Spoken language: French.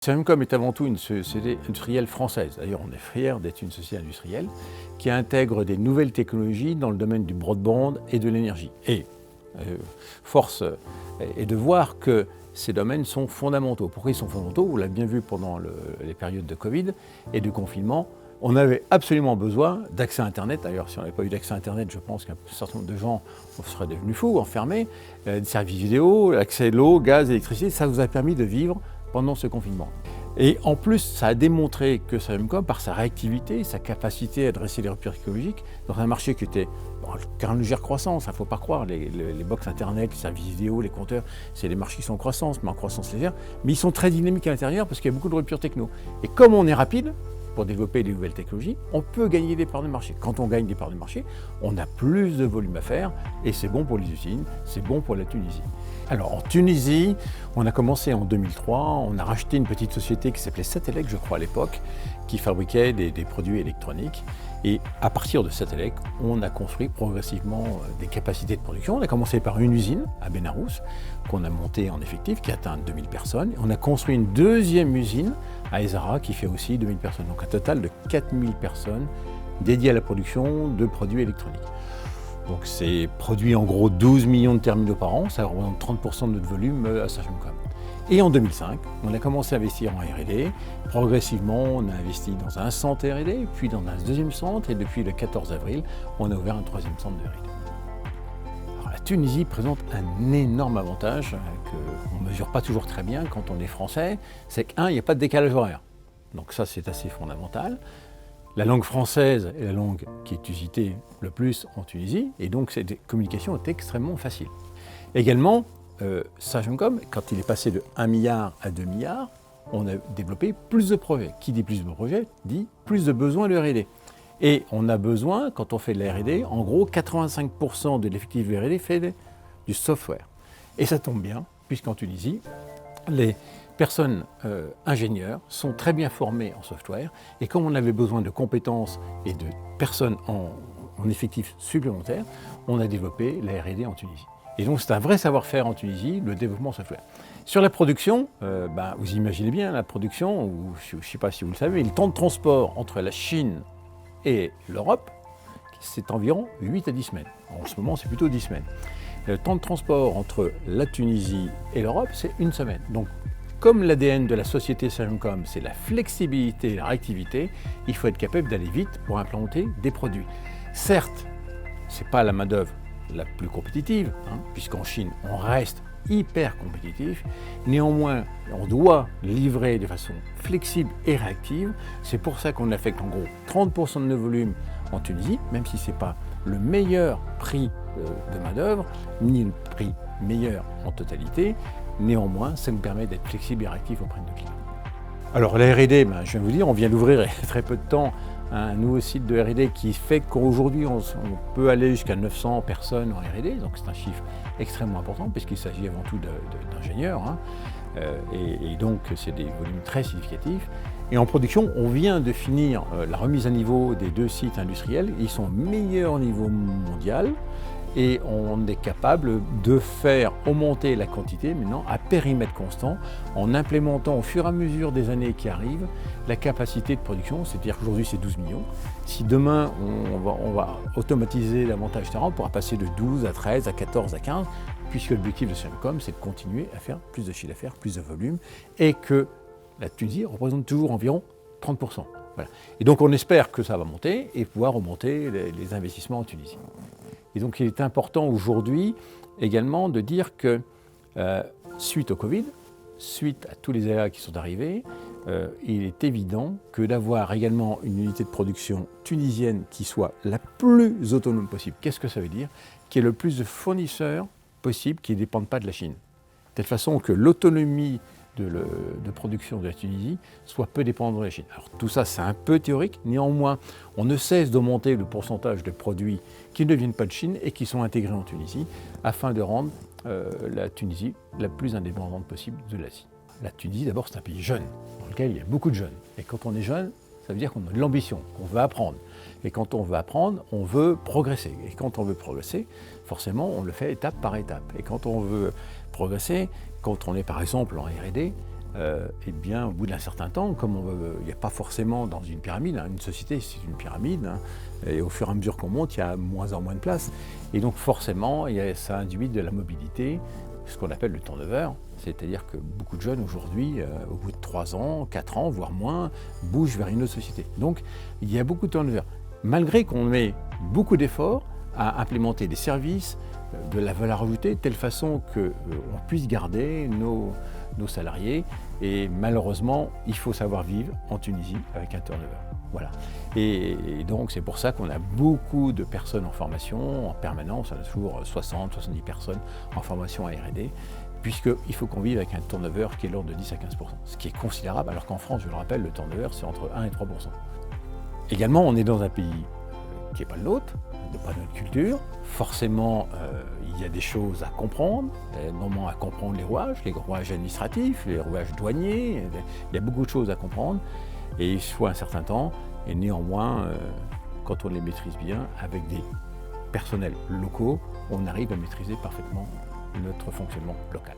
Sagemcom est avant tout une société industrielle française. D'ailleurs, on est fiers d'être une société industrielle qui intègre des nouvelles technologies dans le domaine du broadband et de l'énergie. Et force est de voir que ces domaines sont fondamentaux. Pourquoi ils sont fondamentaux? Vous l'avez bien vu pendant les périodes de Covid et de confinement. On avait absolument besoin d'accès à Internet. D'ailleurs, si on n'avait pas eu d'accès à Internet, je pense qu'un certain nombre de gens seraient devenus fous, enfermés. Des services vidéo, l'accès à l'eau, gaz, électricité, ça vous a permis de vivre pendant ce confinement. Et en plus, ça a démontré que Sagemcom, par sa réactivité, sa capacité à adresser les ruptures technologiques, dans un marché qui était en légère croissance, il ne faut pas croire, les box Internet, les services vidéo, les compteurs, c'est des marchés qui sont en croissance, mais en croissance légère, mais ils sont très dynamiques à l'intérieur parce qu'il y a beaucoup de ruptures techno. Et comme on est rapide, pour développer des nouvelles technologies, on peut gagner des parts de marché. Quand on gagne des parts de marché, on a plus de volume à faire et c'est bon pour les usines, c'est bon pour la Tunisie. Alors en Tunisie, on a commencé en 2003, on a racheté une petite société qui s'appelait Satellec, je crois à l'époque, qui fabriquait des produits électroniques. Et à partir de Satellec, on a construit progressivement des capacités de production. On a commencé par une usine à Benarous, qu'on a montée en effectif, qui atteint 2000 personnes. On a construit une deuxième usine à Ezara, qui fait aussi 2000 personnes. Donc un total de 4000 personnes dédiées à la production de produits électroniques. Donc c'est produit en gros 12 millions de terminaux par an, ça représente 30% de notre volume à Sagemcom. Et en 2005, on a commencé à investir en R&D. Progressivement, on a investi dans un centre R&D, puis dans un deuxième centre, et depuis le 14 avril, on a ouvert un troisième centre de R&D. Alors, la Tunisie présente un énorme avantage qu'on ne mesure pas toujours très bien quand on est français, c'est qu'un, il n'y a pas de décalage horaire. Donc ça, c'est assez fondamental. La langue française est la langue qui est utilisée le plus en Tunisie, et donc cette communication est extrêmement facile. Également, Sagemcom, quand il est passé de 1 milliard à 2 milliards, on a développé plus de projets. Qui dit plus de projets, dit plus de besoins de R&D. Et on a besoin, quand on fait de la R&D, en gros, 85% de l'effectif de R&D fait du software. Et ça tombe bien, puisqu'en Tunisie, les personnes ingénieurs sont très bien formées en software. Et comme on avait besoin de compétences et de personnes en effectif supplémentaire, on a développé la R&D en Tunisie. Et donc c'est un vrai savoir-faire en Tunisie, le développement software. Sur la production, vous imaginez bien la production, ou je ne sais pas si vous le savez, le temps de transport entre la Chine et l'Europe, c'est environ 8 à 10 semaines. En ce moment, c'est plutôt 10 semaines. Le temps de transport entre la Tunisie et l'Europe, c'est 1 semaine. Donc, comme l'ADN de la société Sagemcom, c'est la flexibilité et la réactivité, il faut être capable d'aller vite pour implanter des produits. Certes, ce n'est pas la main-d'œuvre la plus compétitive, puisqu'en Chine, on reste hyper compétitif. Néanmoins, on doit livrer de façon flexible et réactive. C'est pour ça qu'on affecte en gros 30% de nos volumes en Tunisie, même si ce n'est pas le meilleur prix de main-d'œuvre, ni le prix meilleur en totalité. Néanmoins, ça nous permet d'être flexible et réactif auprès de nos clients. Alors la R&D, je viens de vous dire, on vient d'ouvrir il y a très peu de temps un nouveau site de R&D qui fait qu'aujourd'hui on peut aller jusqu'à 900 personnes en R&D, donc c'est un chiffre extrêmement important puisqu'il s'agit avant tout d'ingénieurs, et donc c'est des volumes très significatifs. Et en production, on vient de finir la remise à niveau des 2 sites industriels, ils sont au meilleur niveau mondial. Et on est capable de faire augmenter la quantité maintenant à périmètre constant en implémentant au fur et à mesure des années qui arrivent la capacité de production, c'est-à-dire qu'aujourd'hui c'est 12 millions. Si demain on va automatiser la montage, etc., on pourra passer de 12 à 13, à 14, à 15, puisque l'objectif de Sagemcom c'est de continuer à faire plus de chiffre d'affaires, plus de volume, et que la Tunisie représente toujours environ 30%. Voilà. Et donc on espère que ça va monter et pouvoir augmenter les investissements en Tunisie. Et donc il est important aujourd'hui également de dire que suite au Covid, suite à tous les aléas qui sont arrivés, il est évident que d'avoir également une unité de production tunisienne qui soit la plus autonome possible. Qu'est-ce que ça veut dire? Qu'il y ait le plus de fournisseurs possible qui ne dépendent pas de la Chine. De telle façon que l'autonomie de production de la Tunisie soit peu dépendante de la Chine. Alors tout ça c'est un peu théorique, néanmoins on ne cesse d'augmenter le pourcentage de produits qui ne viennent pas de Chine et qui sont intégrés en Tunisie afin de rendre la Tunisie la plus indépendante possible de l'Asie. La Tunisie d'abord c'est un pays jeune, dans lequel il y a beaucoup de jeunes. Et quand on est jeune, ça veut dire qu'on a de l'ambition, qu'on veut apprendre. Et quand on veut apprendre, on veut progresser. Et quand on veut progresser, forcément on le fait étape par étape. Et quand on veut progresser, quand on est par exemple en R&D, eh bien, au bout d'un certain temps, comme il n'y a pas forcément dans une pyramide, hein, une société c'est une pyramide, hein, et au fur et à mesure qu'on monte, il y a moins en moins de place. Et donc forcément, ça induit de la mobilité, ce qu'on appelle le turnover, c'est-à-dire que beaucoup de jeunes aujourd'hui, au bout de 3 ans, 4 ans, voire moins, bougent vers une autre société. Donc il y a beaucoup de turnover. Malgré qu'on met beaucoup d'efforts à implémenter des services, de la valeur ajoutée, de telle façon qu'on puisse garder nos salariés. Et malheureusement, il faut savoir vivre en Tunisie avec un turnover. Voilà. Et donc c'est pour ça qu'on a beaucoup de personnes en formation, en permanence, on a toujours 60, 70 personnes en formation à R&D, puisqu'il faut qu'on vive avec un turnover qui est l'ordre de 10 à 15%, ce qui est considérable, alors qu'en France, je le rappelle, le turnover c'est entre 1 et 3%. Également, on est dans un pays qui n'est pas le nôtre, de pas notre culture. Forcément, il y a des choses à comprendre, notamment à comprendre les rouages administratifs, les rouages douaniers, il y a beaucoup de choses à comprendre et il faut un certain temps. Et néanmoins, quand on les maîtrise bien, avec des personnels locaux, on arrive à maîtriser parfaitement notre fonctionnement local.